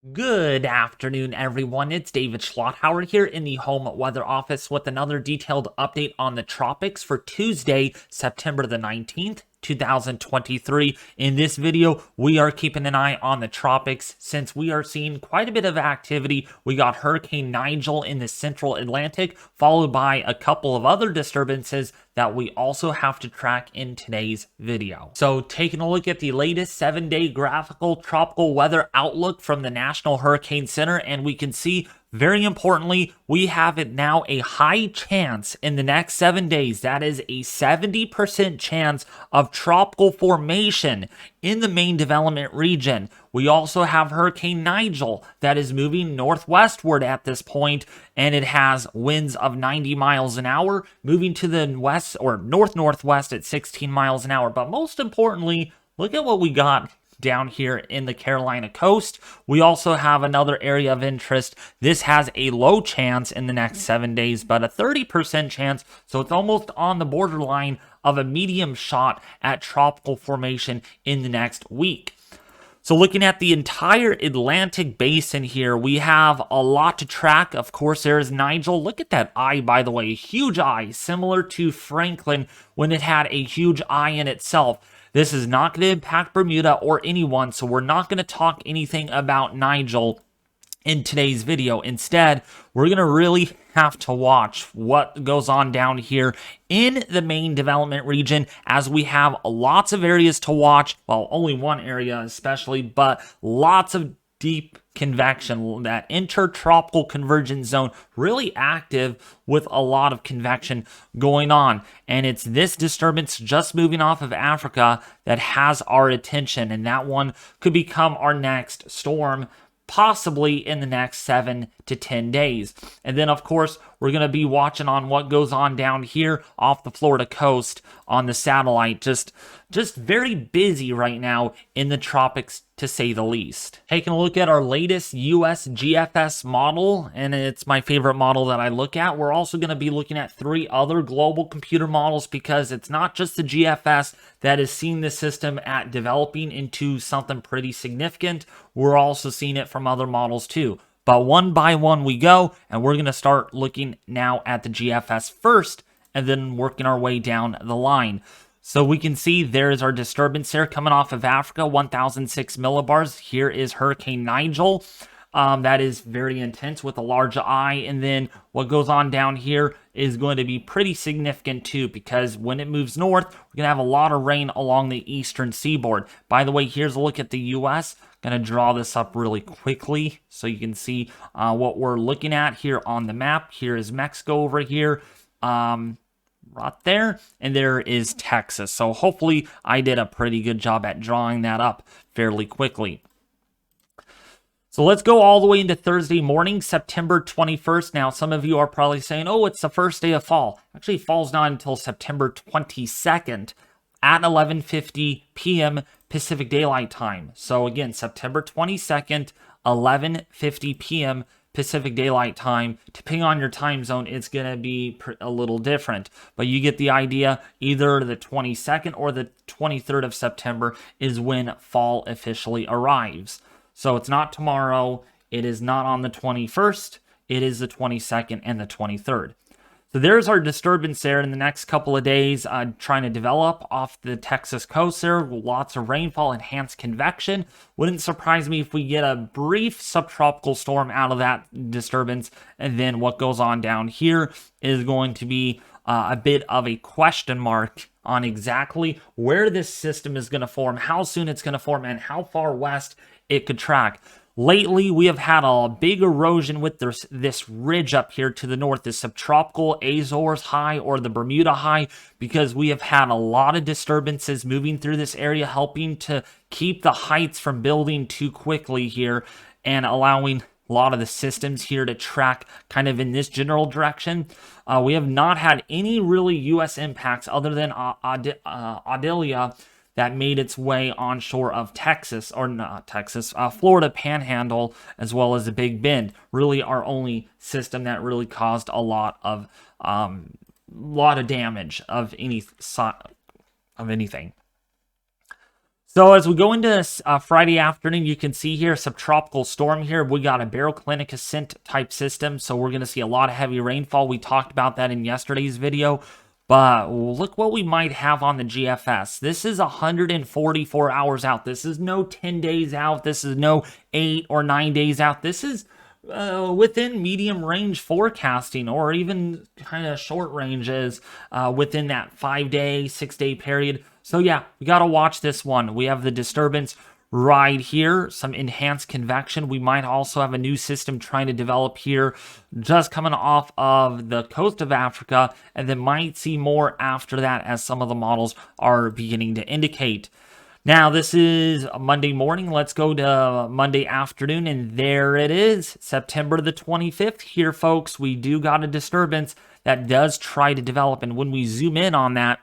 Good afternoon, everyone. It's David Schlotthauer here in the home weather office with another detailed update on the tropics for Tuesday, September the 19th. 2023. In this video, we are keeping an eye on the tropics since we are seeing quite a bit of activity. We got Hurricane Nigel in the central Atlantic, followed by a couple of other disturbances that we also have to track in today's video. So taking a look at the latest 7-day graphical tropical weather outlook from the National Hurricane Center, and we can see very importantly, we have it now a high chance in the next 7 days. That is a 70% chance of tropical formation in the main development region. We also have Hurricane Nigel that is moving northwestward at this point, and it has winds of 90 miles an hour, moving to the west or north-northwest at 16 miles an hour. But most importantly, look at what we got down here in the Carolina coast. We also have another area of interest. This has a low chance in the next 7 days, but a 30% chance, so it's almost on the borderline of a medium shot at tropical formation in the next week. So looking at the entire Atlantic basin here, we have a lot to track. Of course, there is Nigel. Look at that eye, by the way, huge eye, similar to Franklin when it had a huge eye in itself. This is not going to impact Bermuda or anyone, so we're not going to talk anything about Nigel in today's video. Instead, we're going to really have to watch what goes on down here in the main development region, as we have lots of areas to watch. Well, only one area especially, but lots of deep convection, that intertropical convergence zone really active with a lot of convection going on. And it's this disturbance just moving off of Africa that has our attention, and that one could become our next storm, possibly in the next 7 to 10 days. And then, of course, we're going to be watching on what goes on down here off the Florida coast on the satellite. Just very busy right now in the tropics, to say the least. Taking a look at our latest US GFS model, and it's my favorite model that I look at. We're also going to be looking at 3 other global computer models, because it's not just the GFS that is seeing the system at developing into something pretty significant. We're also seeing it from other models too. But one by one we go, and we're going to start looking now at the GFS first, and then working our way down the line. So we can see there's our disturbance there coming off of Africa, 1,006 millibars. Here is Hurricane Nigel. That is very intense with a large eye. And then what goes on down here is going to be pretty significant too, because when it moves north, we're going to have a lot of rain along the eastern seaboard. By the way, here's a look at the U.S. Going to draw this up really quickly so you can see what we're looking at here on the map. Here is Mexico over here. Right there, and there is Texas. So hopefully I did a pretty good job at drawing that up fairly quickly. So let's go all the way into Thursday morning, September 21st. Now, some of you are probably saying, oh, it's the first day of fall. Actually, fall's not until September 22nd at 11:50 p.m. Pacific Daylight Time. So again, September 22nd, 11:50 p.m. Pacific Daylight Time. Depending on your time zone, it's going to be a little different. But you get the idea. Either the 22nd or the 23rd of September is when fall officially arrives. So it's not tomorrow. It is not on the 21st. It is the 22nd and the 23rd. So there's our disturbance there in the next couple of days, trying to develop off the Texas coast there. Lots of rainfall, enhanced convection. Wouldn't surprise me if we get a brief subtropical storm out of that disturbance. And then what goes on down here is going to be a bit of a question mark on exactly where this system is going to form, how soon it's going to form, and how far west it could track. Lately, we have had a big erosion with this ridge up here to the north, this subtropical Azores high or the Bermuda high, because we have had a lot of disturbances moving through this area, helping to keep the heights from building too quickly here and allowing a lot of the systems here to track kind of in this general direction. We have not had any really U.S. impacts other than Adelia that made its way onshore of Texas, or not Texas, Florida Panhandle, as well as the Big Bend. Really our only system that really caused a lot of damage of anything. So as we go into Friday afternoon, you can see here subtropical storm here. We got a baroclinic ascent type system, so we're going to see a lot of heavy rainfall. We talked about that in yesterday's video, but look what we might have on the GFS. This is 144 hours out. This is no 10 days out. This is no 8 or 9 days out. This is within medium range forecasting, or even kind of short ranges within that 5-day, 6-day period. So yeah, we got to watch this one. We have the disturbance right here, some enhanced convection. We might also have a new system trying to develop here, just coming off of the coast of Africa, and then might see more after that as some of the models are beginning to indicate. Now, this is a Monday morning. Let's go to Monday afternoon, and there it is, September the 25th. Here, folks, we do got a disturbance that does try to develop, and when we zoom in on that,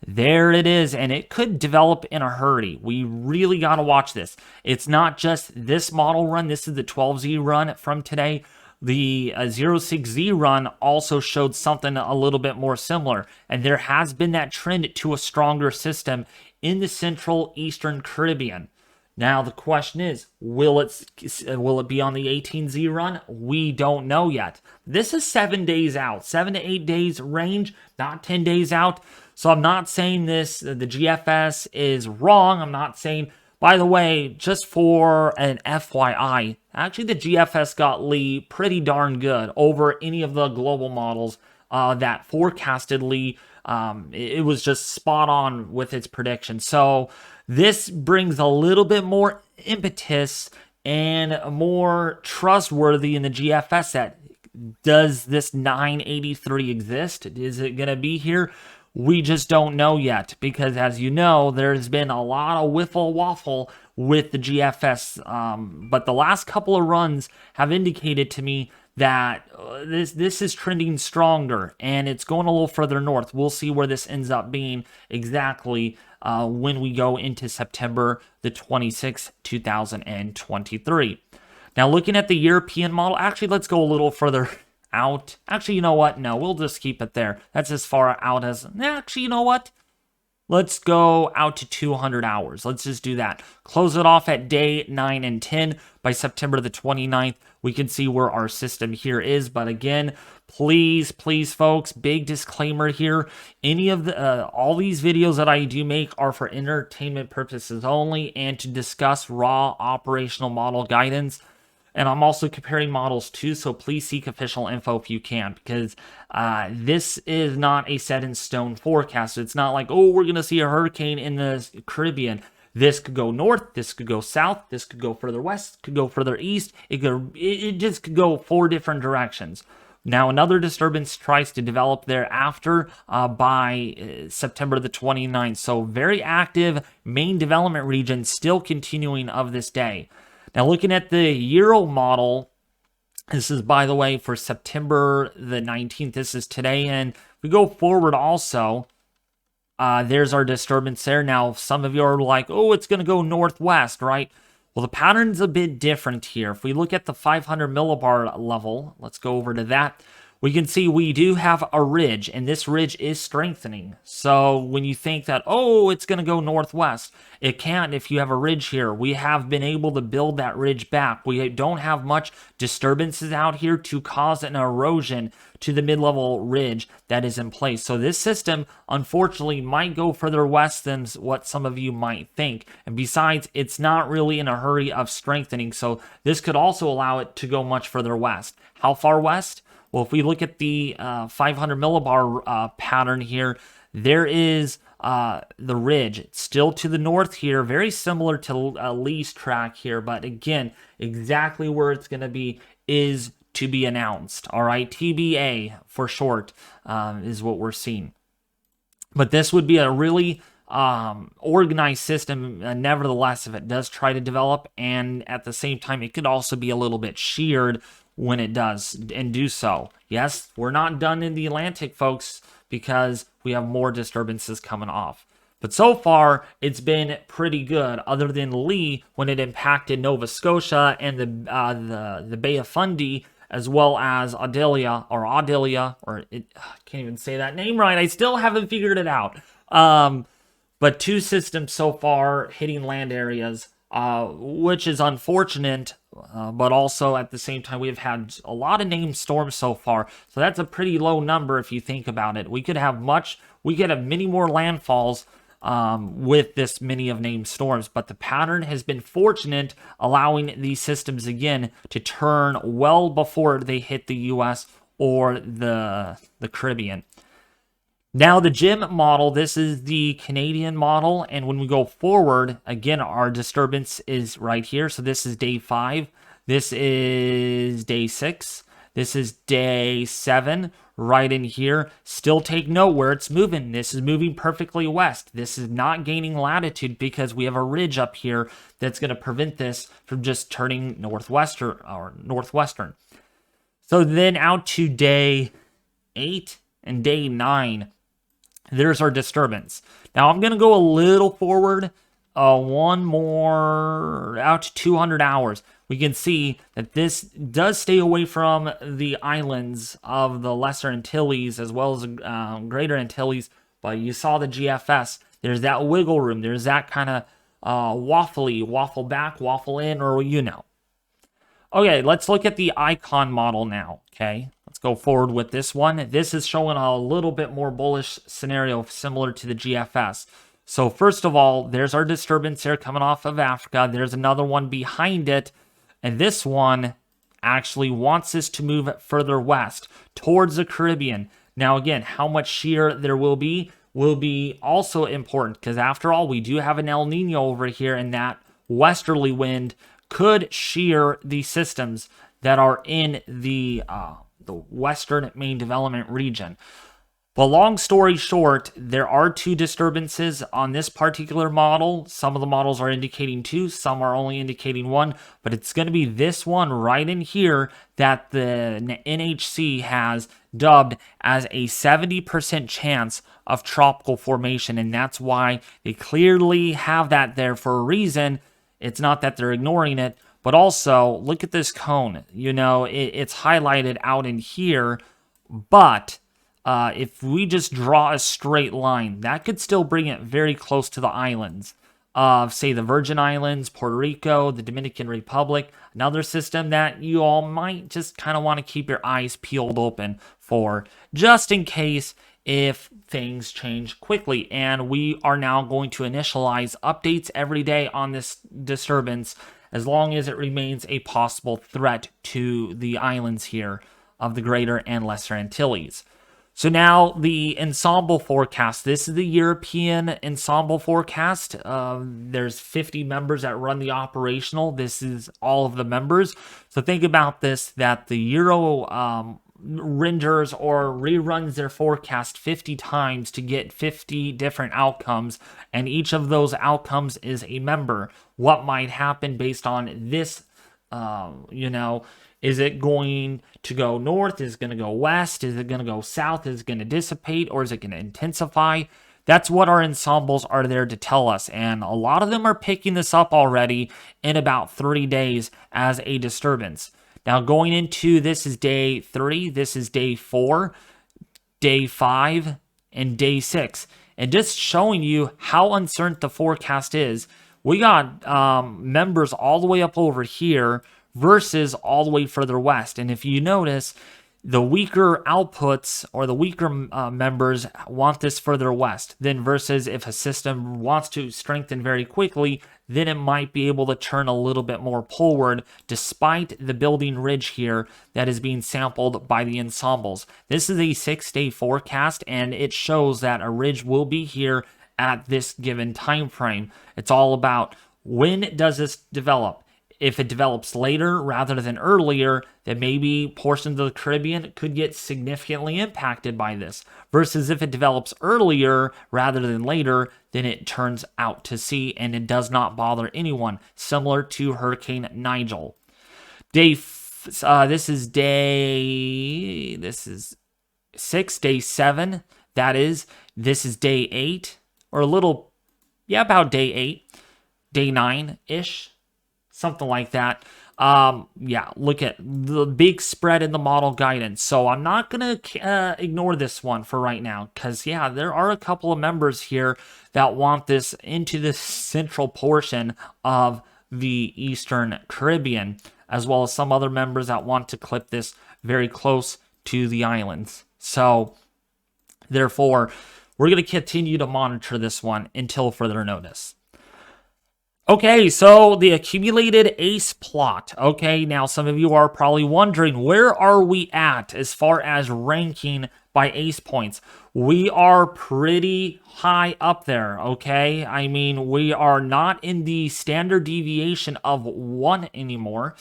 there it is, and it could develop in a hurry. We really got to watch this. It's not just this model run. This is the 12Z run from today. The 06Z run also showed something a little bit more similar, and there has been that trend to a stronger system in the Central Eastern Caribbean. Now the question is, will it be on the 18Z run? We don't know yet. This is 7 days out, 7 to 8 days range, not 10 days out. So I'm not saying the GFS is wrong. I'm not saying, by the way, just for an FYI, actually the GFS got Lee pretty darn good over any of the global models that forecasted Lee. It was just spot on with its prediction. So this brings a little bit more impetus and more trustworthy in the GFS set. Does this 983 exist? Is it going to be here? We just don't know yet, because as you know, there's been a lot of wiffle waffle with the GFS. But the last couple of runs have indicated to me that this is trending stronger, and it's going a little further north. We'll see where this ends up being exactly when we go into September the 26th, 2023. Now, looking at the European model, actually, let's go a little further out. Actually, you know what? No, we'll just keep it there. That's as far out as... Actually, you know what? Let's go out to 200 hours. Let's just do that. Close it off at day 9 and 10. By September the 29th, we can see where our system here is. But again, please, folks, big disclaimer here. Any of the all these videos that I do make are for entertainment purposes only and to discuss raw operational model guidance. And I'm also comparing models too, so please seek official info if you can, because this is not a set-in-stone forecast. It's not like, oh, we're going to see a hurricane in the Caribbean. This could go north, this could go south, this could go further west, could go further east. It just could go 4 different directions. Now, another disturbance tries to develop thereafter by September the 29th. So very active main development region still continuing of this day. Now, looking at the Euro model, this is, by the way, for September the 19th. This is today. And we go forward also. There's our disturbance there. Now, some of you are like, oh, it's going to go northwest, right? Well, the pattern's a bit different here. If we look at the 500 millibar level, let's go over to that. We can see we do have a ridge, and this ridge is strengthening. So when you think that, oh, it's going to go northwest, it can't if you have a ridge here. We have been able to build that ridge back. We don't have much disturbances out here to cause an erosion to the mid-level ridge that is in place. So this system, unfortunately, might go further west than what some of you might think. And besides, it's not really in a hurry of strengthening. So this could also allow it to go much further west. How far west? Well, if we look at the 500 millibar pattern here, there is the ridge. It's still to the north here, very similar to Lee's track here. But again, exactly where it's going to be is to be announced. All right, TBA for short is what we're seeing. But this would be a really organized system, nevertheless, if it does try to develop. And at the same time, it could also be a little bit sheared when it does, and do so. Yes, we're not done in the Atlantic, folks, because we have more disturbances coming off. But so far, it's been pretty good, other than Lee when it impacted Nova Scotia and the Bay of Fundy, as well as Adelia, or I can't even say that name right. I still haven't figured it out. But 2 systems so far hitting land areas, which is unfortunate, but also at the same time, we've had a lot of named storms so far. So that's a pretty low number if you think about it. We could have many more landfalls with this many of named storms, but the pattern has been fortunate, allowing these systems again to turn well before they hit the U.S. or the Caribbean. Now the GIM model, this is the Canadian model, and when we go forward, again, our disturbance is right here. So this is day 5, this is day 6, this is day 7, right in here. Still take note where it's moving. This is moving perfectly west. This is not gaining latitude because we have a ridge up here that's going to prevent this from just turning northwestern. So then out to day 8 and day 9, there's our disturbance. Now I'm going to go a little forward, one more out to 200 hours. We can see that this does stay away from the islands of the Lesser Antilles as well as Greater Antilles, but you saw the GFS. There's that wiggle room. There's that kind of waffle back, waffle in, or you know. Okay, let's look at the icon model now, okay? Let's go forward with this one. This is showing a little bit more bullish scenario similar to the GFS. So first of all, there's our disturbance here coming off of Africa. There's another one behind it. And this one actually wants us to move further west towards the Caribbean. Now, again, how much shear there will be also important because after all, we do have an El Nino over here, and that westerly wind could shear the systems that are in the western main development region. But long story short, there are 2 disturbances on this particular model. Some of the models are indicating 2, some are only indicating 1, but it's going to be this one right in here that the NHC has dubbed as a 70% chance of tropical formation, and that's why they clearly have that there for a reason. It's not that they're ignoring it, but also look at this cone. You know, it's highlighted out in here, but if we just draw a straight line, that could still bring it very close to the islands of, say, the Virgin Islands, Puerto Rico, the Dominican Republic, another system that you all might just kind of want to keep your eyes peeled open for, just in case if things change quickly. And we are now going to initialize updates every day on this disturbance as long as it remains a possible threat to the islands here of the Greater and Lesser Antilles. So now the ensemble forecast. This is the European ensemble forecast. There's 50 members that run the operational. This is all of the members. So think about this, that the Euro renders or reruns their forecast 50 times to get 50 different outcomes, and each of those outcomes is a member. What might happen based on this, is it going to go north? Is it going to go west? Is it going to go south? Is it going to dissipate, or is it going to intensify? That's what our ensembles are there to tell us, and a lot of them are picking this up already in about 3 days as a disturbance. Now going into, this is day 3, this is day 4, day 5, and day 6. And just showing you how uncertain the forecast is. We got members all the way up over here versus all the way further west. And if you notice, the weaker outputs or the weaker members want this further west. Then versus if a system wants to strengthen very quickly, then it might be able to turn a little bit more poleward despite the building ridge here that is being sampled by the ensembles. This is a 6-day forecast, and it shows that a ridge will be here at this given time frame. It's all about when does this develop. If it develops later rather than earlier, then maybe portions of the Caribbean could get significantly impacted by this. Versus if it develops earlier rather than later, then it turns out to sea and it does not bother anyone, similar to Hurricane Nigel. This is 6, day 7. This is day 8, or about day 8, day 9-ish. Something like that. Yeah, look at the big spread in the model guidance. So I'm not going to ignore this one for right now because, yeah, there are a couple of members here that want this into the central portion of the Eastern Caribbean, as well as some other members that want to clip this very close to the islands. So, therefore, we're going to continue to monitor this one until further notice. Okay, so the accumulated ace plot. Okay, now some of you are probably wondering, where are we at as far as ranking by ace points? We are pretty high up there, okay? I mean, we are not in the standard deviation of 1 anymore.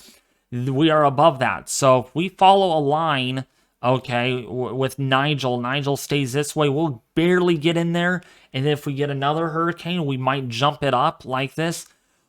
We are above that. So if we follow a line, okay, with Nigel stays this way, we'll barely get in there. And if we get another hurricane, we might jump it up like this.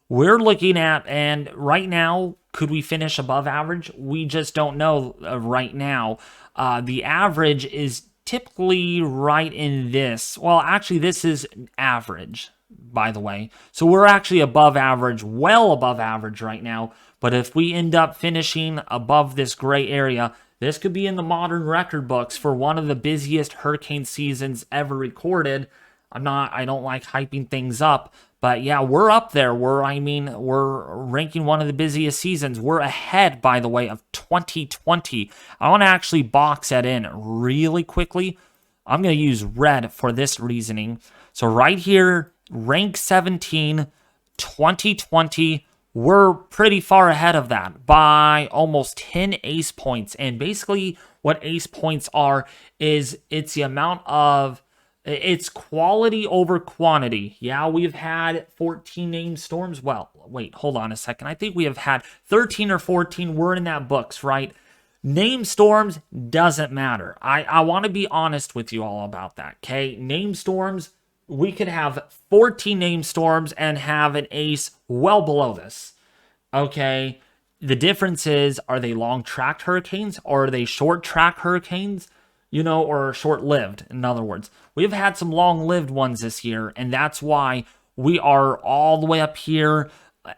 We're looking at, and right now, could we finish above average? We just don't know right now. The average is typically right in this. Well, actually, this is average, by the way. So we're actually above average, well above average right now. But if we end up finishing above this gray area, this could be in the modern record books for one of the busiest hurricane seasons ever recorded. I don't like hyping things up, but yeah, we're up there. We're ranking one of the busiest seasons. We're ahead, by the way, of 2020. I want to actually box that in really quickly. I'm going to use red for this reasoning. So right here, rank 17, 2020, we're pretty far ahead of that by almost 10 ace points. And basically what ace points are is it's the amount of, it's quality over quantity. Yeah, we've had 14 named storms. Well, wait, hold on a second. I think we have had 13 or 14. We're in that books, right? Named storms doesn't matter. I want to be honest with you all about that, okay? Named storms, we could have 14 named storms and have an ace well below this, okay? The difference is, are they long-tracked hurricanes or are they short-track hurricanes? You know, or short-lived, in other words. We've had some long-lived ones this year, and that's why we are all the way up here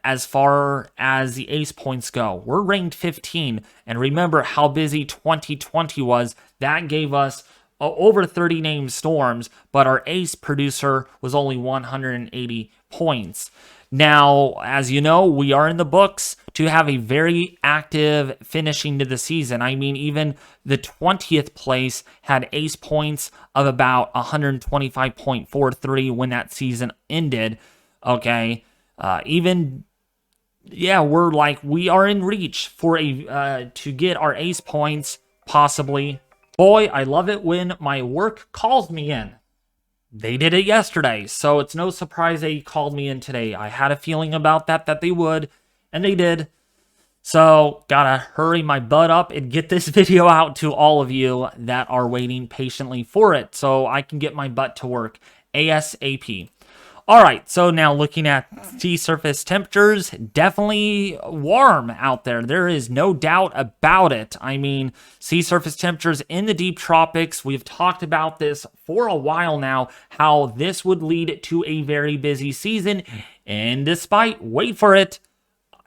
as far as the ace points go. We're ranked 15, and remember how busy 2020 was. That gave us over 30 named storms, but our ace producer was only 180 points. Now, as you know, we are in the books to have a very active finishing to the season. I mean, even the 20th place had ace points of about 125.43 when that season ended. Okay. We are in reach for to get our ace points, possibly. Boy, I love it when my work calls me in. They did it yesterday, so it's no surprise they called me in today. I had a feeling about that they would, and they did. So, gotta hurry my butt up and get this video out to all of you that are waiting patiently for it so I can get my butt to work ASAP. Alright, so now looking at sea surface temperatures, definitely warm out there. There is no doubt about it. I mean, sea surface temperatures in the deep tropics, we've talked about this for a while now, how this would lead to a very busy season. And despite, wait for it,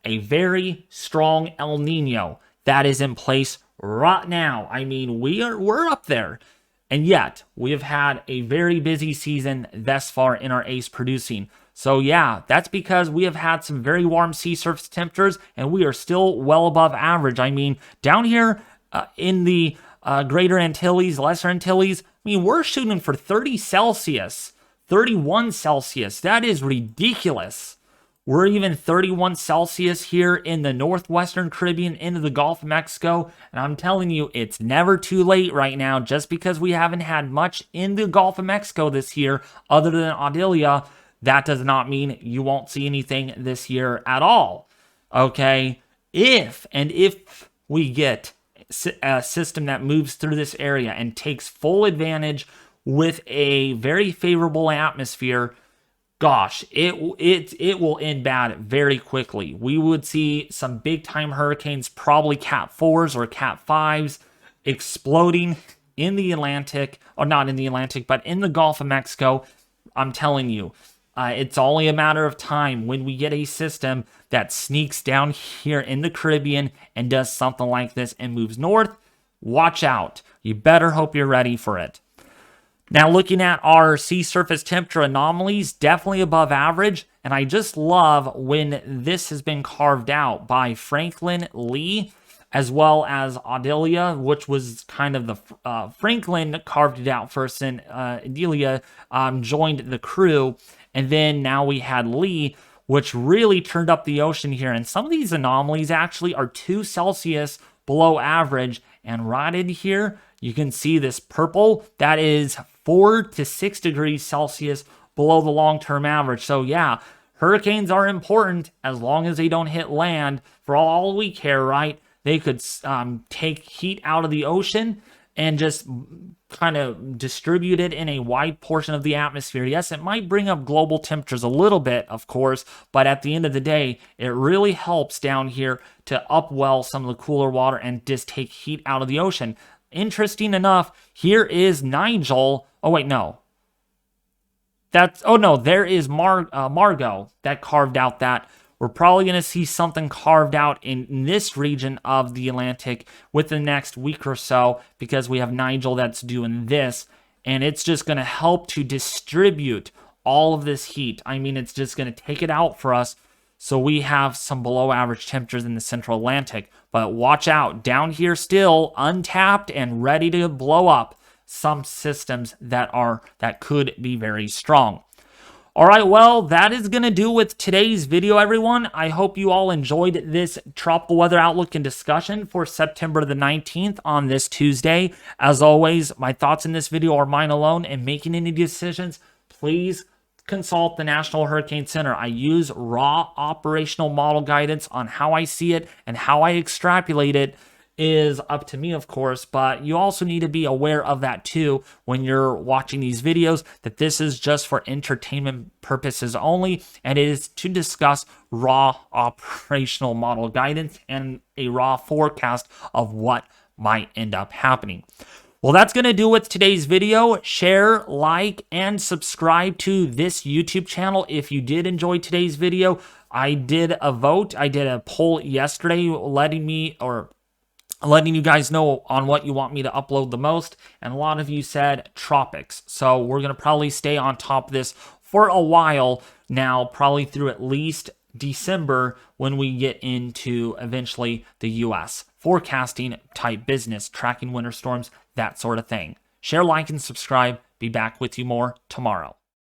a very strong El Nino that is in place right now. I mean, we're up there. And yet, we have had a very busy season thus far in our ace producing. So yeah, that's because we have had some very warm sea surface temperatures, and we are still well above average. I mean, down here in the Greater Antilles, Lesser Antilles, I mean, we're shooting for 30 Celsius, 31 Celsius. That is ridiculous. We're even 31 Celsius here in the northwestern Caribbean into the Gulf of Mexico. And I'm telling you, it's never too late right now. Just because we haven't had much in the Gulf of Mexico this year, other than Adelia, that does not mean you won't see anything this year at all. Okay? If we get a system that moves through this area and takes full advantage with a very favorable atmosphere, gosh, it will end bad very quickly. We would see some big-time hurricanes, probably Cat 4s or Cat 5s, exploding in the Atlantic, or not in the Atlantic, but in the Gulf of Mexico. I'm telling you, It's only a matter of time when we get a system that sneaks down here in the Caribbean and does something like this and moves north. Watch out. You better hope you're ready for it. Now, looking at our sea surface temperature anomalies, definitely above average. And I just love when this has been carved out by Franklin Lee, as well as Adelia, which was kind of the Franklin carved it out first, and Adelia joined the crew. And then now we had Lee, which really turned up the ocean here. And some of these anomalies actually are 2 Celsius below average. And right in here, you can see this purple. That is 4 to 6 degrees Celsius below the long-term average. So yeah, hurricanes are important as long as they don't hit land. For all we care, right? They could take heat out of the ocean and just kind of distribute it in a wide portion of the atmosphere. Yes, it might bring up global temperatures a little bit, of course, but at the end of the day, it really helps down here to upwell some of the cooler water and just take heat out of the ocean. Interesting enough, here is Nigel. Oh, wait, no. There is Margot that carved out that. We're probably going to see something carved out in this region of the Atlantic within the next week or so, because we have Nigel that's doing this, and it's just going to help to distribute all of this heat. I mean, it's just going to take it out for us, so we have some below average temperatures in the central Atlantic. But watch out, down here still untapped and ready to blow up some systems that could be very strong. All right, well, that is going to do with today's video, everyone. I hope you all enjoyed this tropical weather outlook and discussion for September the 19th on this Tuesday. As always, my thoughts in this video are mine alone, and making any decisions, please consult the National Hurricane Center. I use raw operational model guidance on how I see it, and how I extrapolate it is up to me, of course, but you also need to be aware of that too when you're watching these videos, that this is just for entertainment purposes only, and it is to discuss raw operational model guidance and a raw forecast of what might end up happening. Well, that's going to do with today's video. Share, like, and subscribe to this YouTube channel if you did enjoy today's video. I did a vote. I did a poll yesterday letting you guys know on what you want me to upload the most, and a lot of you said tropics. So we're going to probably stay on top of this for a while now, probably through at least December, when we get into eventually the US. Forecasting type business, tracking winter storms, that sort of thing. Share, like, and subscribe. Be back with you more tomorrow.